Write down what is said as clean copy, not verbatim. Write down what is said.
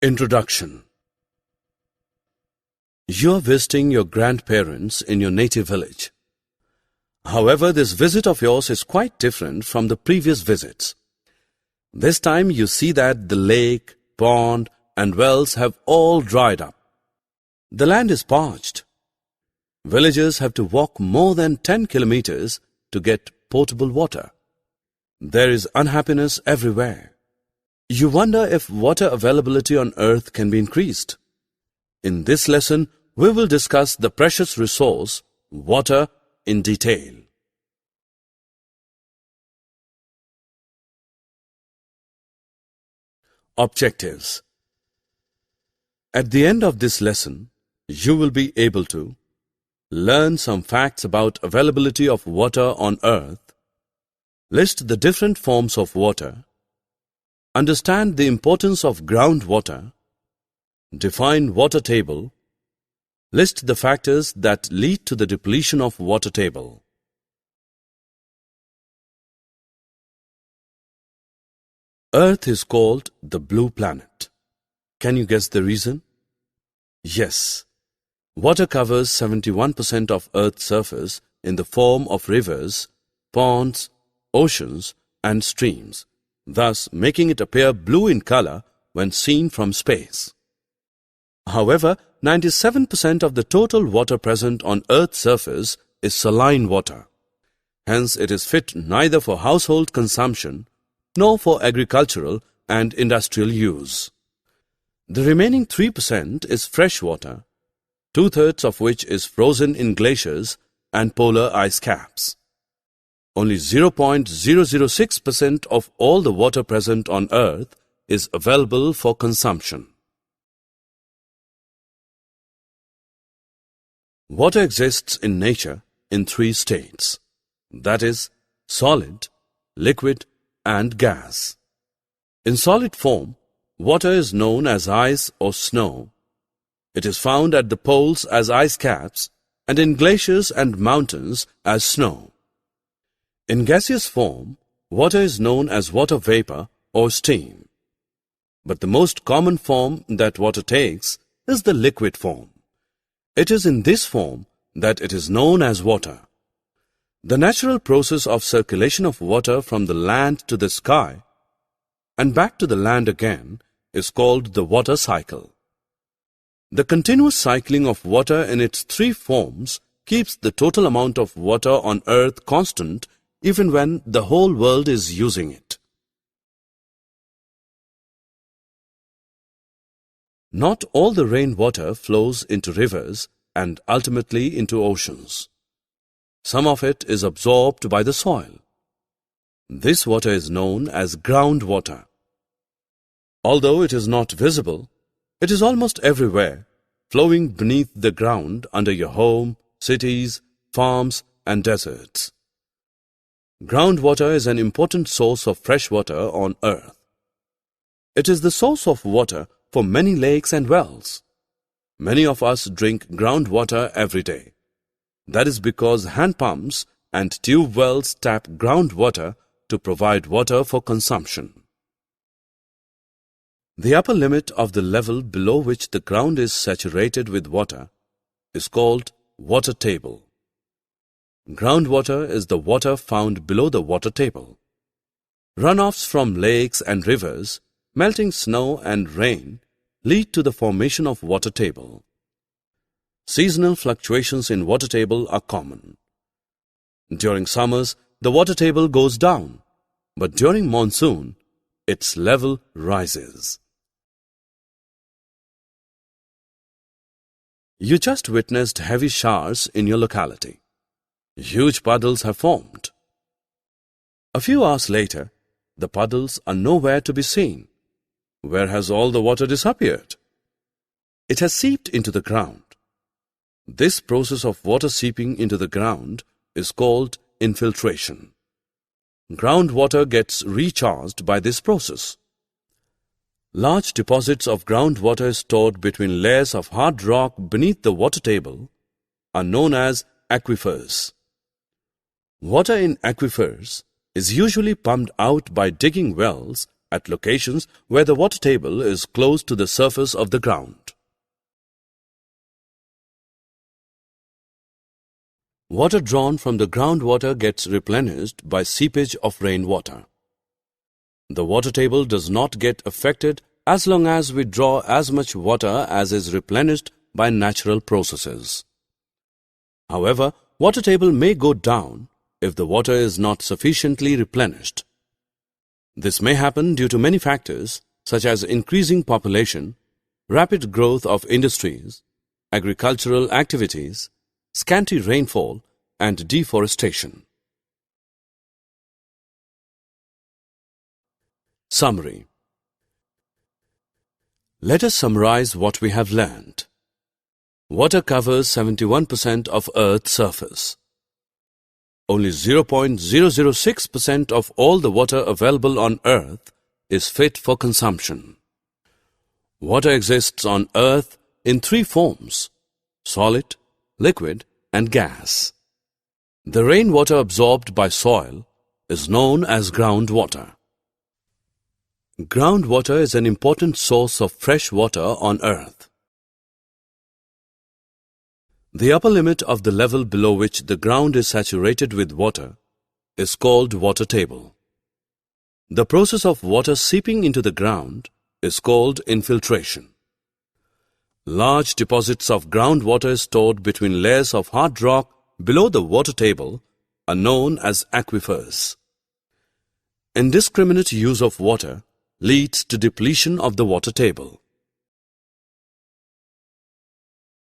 Introduction. You are visiting your grandparents in your native village. However, this visit of yours is quite different from the previous visits. This time you see that the lake, pond, and wells have all dried up. The land is parched. Villagers have to walk more than 10 kilometers to get potable water. There is unhappiness everywhere. You wonder if water availability on earth can be increased. In this lesson, we will discuss the precious resource, water, in detail. Objectives. At the end of this lesson, you will be able to learn some facts about availability of water on earth, list the different forms of water, understand the importance of groundwater, define water table, list the factors that lead to the depletion of water table. Earth is called the blue planet. Can you guess the reason? Yes. Water covers 71% of Earth's surface in the form of rivers, ponds, oceans, and streams, thus making it appear blue in color when seen from space. However, 97% of the total water present on Earth's surface is saline water. Hence, it is fit neither for household consumption nor for agricultural and industrial use. The remaining 3% is fresh water, 2/3 of which is frozen in glaciers and polar ice caps. Only 0.006% of all the water present on Earth is available for consumption. Water exists in nature in 3 states, that is, solid, liquid, and gas. In solid form, water is known as ice or snow. It is found at the poles as ice caps and in glaciers and mountains as snow. In gaseous form, water is known as water vapor or steam. But the most common form that water takes is the liquid form. It is in this form that it is known as water. The natural process of circulation of water from the land to the sky and back to the land again is called the water cycle. The continuous cycling of water in its 3 forms keeps the total amount of water on Earth constant even when the whole world is using it. Not all the rainwater flows into rivers and ultimately into oceans. Some of it is absorbed by the soil. This water is known as groundwater. Although it is not visible, it is almost everywhere, flowing beneath the ground under your home, cities, farms, and deserts. Groundwater is an important source of fresh water on Earth. It is the source of water for many lakes and wells. Many of us drink groundwater every day. That is because hand pumps and tube wells tap groundwater to provide water for consumption. The upper limit of the level below which the ground is saturated with water is called water table. Groundwater is the water found below the water table. Runoffs from lakes and rivers, melting snow and rain lead to the formation of water table. Seasonal fluctuations in water table are common. During summers, the water table goes down, but during monsoon, its level rises. You just witnessed heavy showers in your locality. Huge puddles have formed. A few hours later, the puddles are nowhere to be seen. Where has all the water disappeared? It has seeped into the ground. This process of water seeping into the ground is called infiltration. Groundwater gets recharged by this process. Large deposits of groundwater stored between layers of hard rock beneath the water table are known as aquifers. Water in aquifers is usually pumped out by digging wells at locations where the water table is close to the surface of the ground. Water drawn from the groundwater gets replenished by seepage of rainwater. The water table does not get affected as long as we draw as much water as is replenished by natural processes. However, water table may go down if the water is not sufficiently replenished. This may happen due to many factors such as increasing population, rapid growth of industries, agricultural activities, scanty rainfall, and deforestation. Summary. Let us summarize what we have learned. Water covers 71% of Earth's surface. Only 0.006% of all the water available on Earth is fit for consumption. Water exists on Earth in three forms: solid, liquid, and gas. The rainwater absorbed by soil is known as groundwater. Groundwater is an important source of fresh water on Earth. The upper limit of the level below which the ground is saturated with water is called water table. The process of water seeping into the ground is called infiltration. Large deposits of groundwater stored between layers of hard rock below the water table are known as aquifers. Indiscriminate use of water leads to depletion of the water table.